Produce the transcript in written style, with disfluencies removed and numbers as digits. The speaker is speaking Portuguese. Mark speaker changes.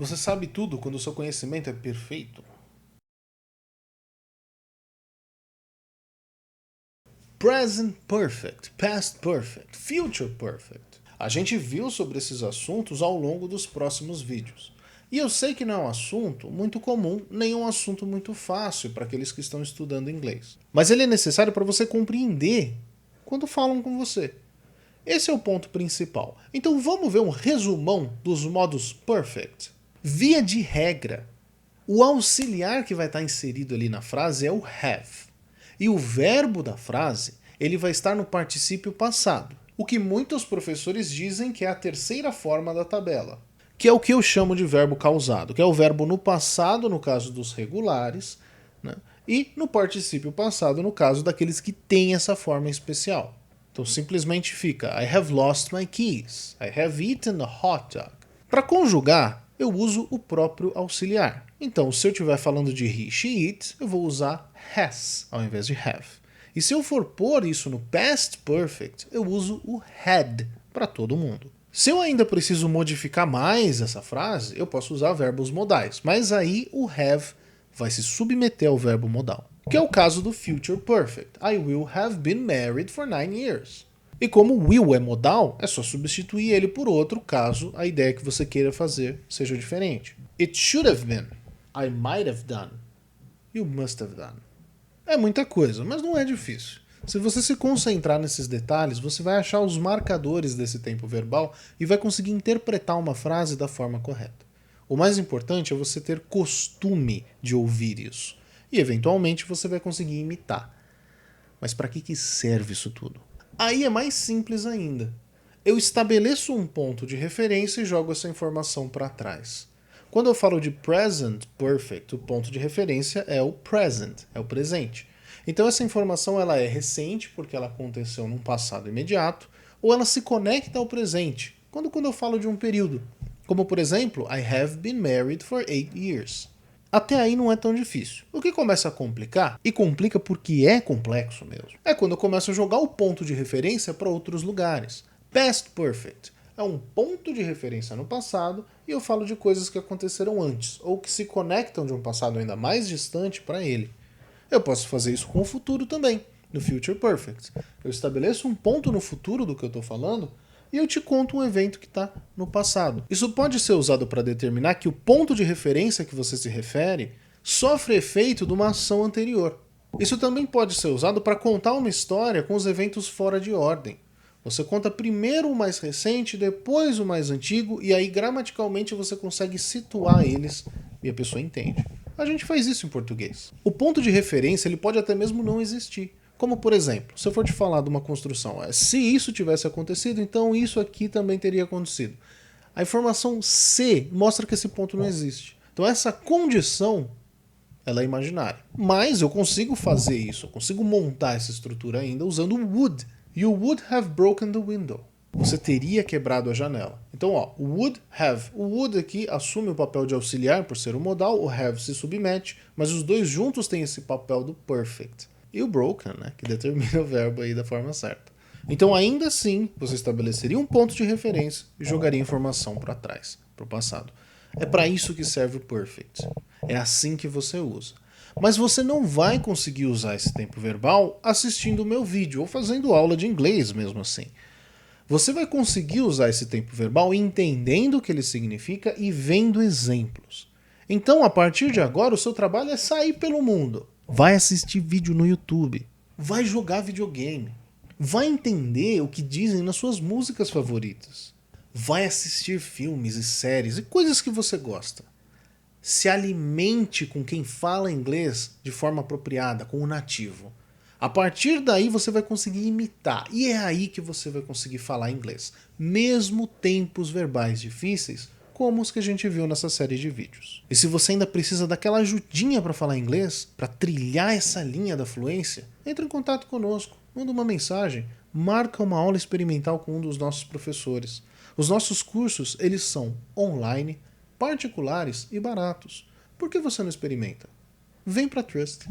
Speaker 1: Você sabe tudo quando o seu conhecimento é perfeito. Present Perfect, Past Perfect, Future Perfect. A gente viu sobre esses assuntos ao longo dos próximos vídeos. E eu sei que não é um assunto muito comum, nem um assunto muito fácil para aqueles que estão estudando inglês. Mas ele é necessário para você compreender quando falam com você. Esse é o ponto principal. Então vamos ver um resumão dos modos perfect. Via de regra, o auxiliar que vai estar inserido ali na frase é o have. E o verbo da frase, ele vai estar no particípio passado. O que muitos professores dizem que é a terceira forma da tabela. Que é o que eu chamo de verbo causado, que é o verbo no passado, no caso dos regulares, né? E no particípio passado, no caso daqueles que têm essa forma especial. Então simplesmente fica I have lost my keys. I have eaten a hot dog. Para conjugar, eu uso o próprio auxiliar. Então, se eu estiver falando de he, she, it, eu vou usar has ao invés de have. E se eu for pôr isso no past perfect, eu uso o had para todo mundo. Se eu ainda preciso modificar mais essa frase, eu posso usar verbos modais, mas aí o have vai se submeter ao verbo modal. Que é o caso do future perfect. I will have been married for 9 years. E como will é modal, é só substituir ele por outro caso a ideia que você queira fazer seja diferente. It should have been. I might have done. You must have done. É muita coisa, mas não é difícil. Se você se concentrar nesses detalhes, você vai achar os marcadores desse tempo verbal e vai conseguir interpretar uma frase da forma correta. O mais importante é você ter costume de ouvir isso. E eventualmente você vai conseguir imitar. Mas para que serve isso tudo? Aí é mais simples ainda. Eu estabeleço um ponto de referência e jogo essa informação para trás. Quando eu falo de present perfect, o ponto de referência é o present, é o presente. Então essa informação ela é recente porque ela aconteceu num passado imediato, ou ela se conecta ao presente, quando eu falo de um período. Como por exemplo, I have been married for 8 years. Até aí não é tão difícil. O que começa a complicar, e complica porque é complexo mesmo, é quando eu começo a jogar o ponto de referência para outros lugares. Past perfect é um ponto de referência no passado e eu falo de coisas que aconteceram antes, ou que se conectam de um passado ainda mais distante para ele. Eu posso fazer isso com o futuro também, no future perfect. Eu estabeleço um ponto no futuro do que eu estou falando e eu te conto um evento que está no passado. Isso pode ser usado para determinar que o ponto de referência que você se refere sofre efeito de uma ação anterior. Isso também pode ser usado para contar uma história com os eventos fora de ordem. Você conta primeiro o mais recente, depois o mais antigo, e aí gramaticalmente você consegue situar eles e a pessoa entende. A gente faz isso em português. O ponto de referência ele pode até mesmo não existir. Como, por exemplo, se eu for te falar de uma construção, se isso tivesse acontecido, então isso aqui também teria acontecido. A informação se mostra que esse ponto não existe. Então essa condição, ela é imaginária. Mas eu consigo fazer isso, eu consigo montar essa estrutura ainda usando o would. You would have broken the window. Você teria quebrado a janela. Então, ó, would have. O would aqui assume o papel de auxiliar por ser o modal, o have se submete, mas os dois juntos têm esse papel do perfect. E o broken, né, que determina o verbo aí da forma certa. Então, ainda assim, você estabeleceria um ponto de referência e jogaria informação para trás, para o passado. É para isso que serve o perfect. É assim que você usa. Mas você não vai conseguir usar esse tempo verbal assistindo o meu vídeo ou fazendo aula de inglês mesmo assim. Você vai conseguir usar esse tempo verbal entendendo o que ele significa e vendo exemplos. Então, a partir de agora, o seu trabalho é sair pelo mundo. Vai assistir vídeo no YouTube. Vai jogar videogame. Vai entender o que dizem nas suas músicas favoritas. Vai assistir filmes e séries e coisas que você gosta. Se alimente com quem fala inglês de forma apropriada, com o nativo. A partir daí você vai conseguir imitar, e é aí que você vai conseguir falar inglês, mesmo tempos verbais difíceis, como os que a gente viu nessa série de vídeos. E se você ainda precisa daquela ajudinha para falar inglês, para trilhar essa linha da fluência, entre em contato conosco, manda uma mensagem, marca uma aula experimental com um dos nossos professores. Os nossos cursos, eles são online, particulares e baratos. Por que você não experimenta? Vem para Trust.